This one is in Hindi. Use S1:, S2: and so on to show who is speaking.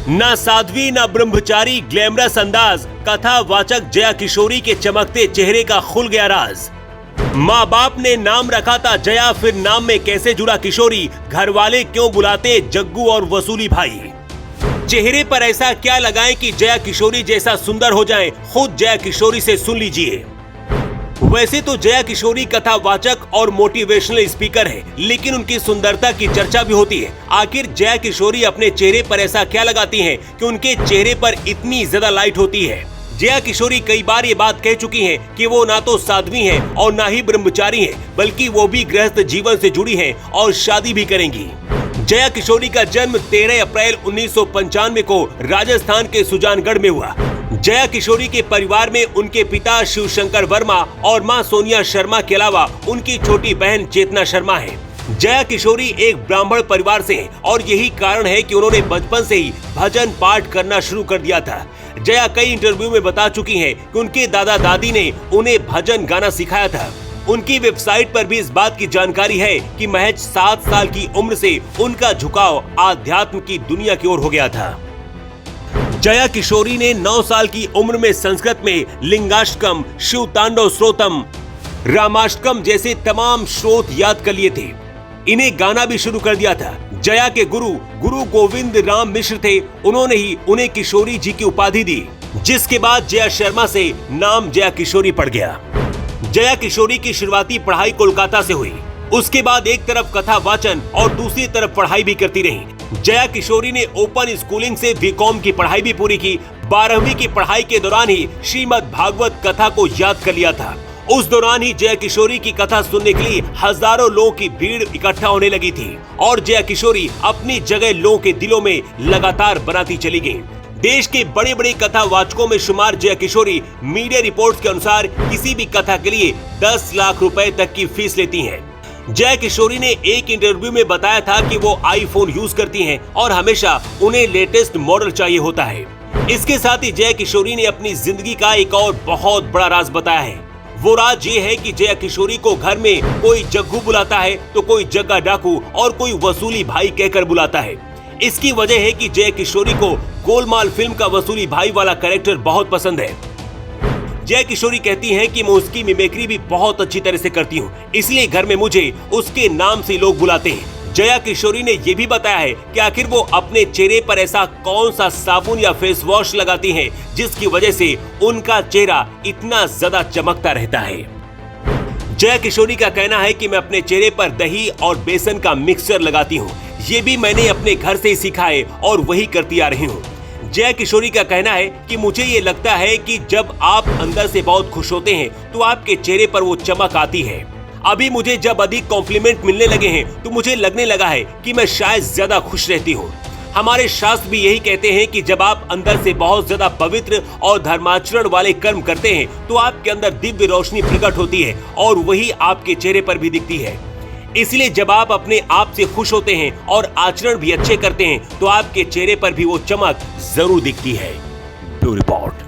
S1: ना साध्वी ना ब्रह्मचारी, ग्लैमरस अंदाज, कथावाचक जया किशोरी के चमकते चेहरे का खुल गया राज। माँ बाप ने नाम रखा था जया, फिर नाम में कैसे जुड़ा किशोरी? घर वाले क्यों बुलाते जग्गू और वसूली भाई? चेहरे पर ऐसा क्या लगाएं कि जया किशोरी जैसा सुंदर हो जाएं? खुद जया किशोरी से सुन लीजिए। वैसे तो जया किशोरी कथावाचक और मोटिवेशनल स्पीकर है, लेकिन उनकी सुंदरता की चर्चा भी होती है। आखिर जया किशोरी अपने चेहरे पर ऐसा क्या लगाती हैं कि उनके चेहरे पर इतनी ज्यादा लाइट होती है? जया किशोरी कई बार ये बात कह चुकी हैं कि वो ना तो साध्वी हैं और ना ही ब्रह्मचारी हैं, बल्कि वो भी गृहस्थ जीवन से जुड़ी हैं और शादी भी करेंगी। जया किशोरी का जन्म 13 अप्रैल 1995 को राजस्थान के सुजानगढ़ में हुआ। जया किशोरी के परिवार में उनके पिता शिवशंकर वर्मा और मां सोनिया शर्मा के अलावा उनकी छोटी बहन चेतना शर्मा है। जया किशोरी एक ब्राह्मण परिवार से हैं और यही कारण है कि उन्होंने बचपन से ही भजन पाठ करना शुरू कर दिया था। जया कई इंटरव्यू में बता चुकी हैं कि उनके दादा दादी ने उन्हें भजन गाना सिखाया था। उनकी वेबसाइट पर भी इस बात की जानकारी है कि महज 7 साल की उम्र से उनका झुकाव आध्यात्म की दुनिया की ओर हो गया था। जया किशोरी ने 9 साल की उम्र में संस्कृत में लिंगाष्टकम, शिव तांडव स्तोत्रम, रामाष्टकम जैसे तमाम स्रोत याद कर लिए थे। इन्हें गाना भी शुरू कर दिया था। जया के गुरु गोविंद राम मिश्र थे, उन्होंने ही उन्हें किशोरी जी की उपाधि दी, जिसके बाद जया शर्मा से नाम जया किशोरी पड़ गया। जया किशोरी की शुरुआती पढ़ाई कोलकाता से हुई। उसके बाद एक तरफ कथा वाचन और दूसरी तरफ पढ़ाई भी करती रही। जया किशोरी ने ओपन स्कूलिंग से बीकॉम की पढ़ाई भी पूरी की। 12वीं की पढ़ाई के दौरान ही श्रीमद् भागवत कथा को याद कर लिया था। उस दौरान ही जया किशोरी की कथा सुनने के लिए हजारों लोगों की भीड़ इकट्ठा होने लगी थी और जया किशोरी अपनी जगह लोगों के दिलों में लगातार बनाती चली गई। देश के बड़े बड़े कथावाचकों में शुमार जया किशोरी मीडिया रिपोर्ट्स के अनुसार किसी भी कथा के लिए 10 लाख रुपए तक की फीस लेती हैं। जया किशोरी ने एक इंटरव्यू में बताया था कि वो आईफोन यूज करती हैं और हमेशा उन्हें लेटेस्ट मॉडल चाहिए होता है। इसके साथ ही जया किशोरी ने अपनी जिंदगी का एक और बहुत बड़ा राज बताया है। वो राज ये है कि जया किशोरी को घर में कोई जग्गू बुलाता है तो कोई जग्गा डाकू और कोई वसूली भाई कहकर बुलाता है। इसकी वजह है कि जया किशोरी को गोलमाल फिल्म का वसूली भाई वाला कैरेक्टर बहुत पसंद है। जया किशोरी कहती हैं कि मैं उसकी मिमिक्री भी बहुत अच्छी तरह से करती हूँ, इसलिए घर में मुझे उसके नाम से लोग बुलाते हैं। जया किशोरी ने यह भी बताया है कि आखिर वो अपने चेहरे पर ऐसा कौन सा साबुन या फेस वॉश लगाती हैं जिसकी वजह से उनका चेहरा इतना ज्यादा चमकता रहता है। जया किशोरी का कहना है कि मैं अपने चेहरे पर दही और बेसन का मिक्सचर लगाती हूँ। ये भी मैंने अपने घर से ही सीखा है और वही करती आ रही हूँ। जया किशोरी का कहना है कि मुझे ये लगता है कि जब आप अंदर से बहुत खुश होते हैं तो आपके चेहरे पर वो चमक आती है। अभी मुझे जब अधिक कॉम्प्लीमेंट मिलने लगे हैं तो मुझे लगने लगा है कि मैं शायद ज्यादा खुश रहती हूँ। हमारे शास्त्र भी यही कहते हैं कि जब आप अंदर से बहुत ज्यादा पवित्र और धर्माचरण वाले कर्म करते हैं तो आपके अंदर दिव्य रोशनी प्रकट होती है और वही आपके चेहरे पर भी दिखती है। इसलिए जब आप अपने आप से खुश होते हैं और आचरण भी अच्छे करते हैं तो आपके चेहरे पर भी वो चमक जरूर दिखती है। Bureau report.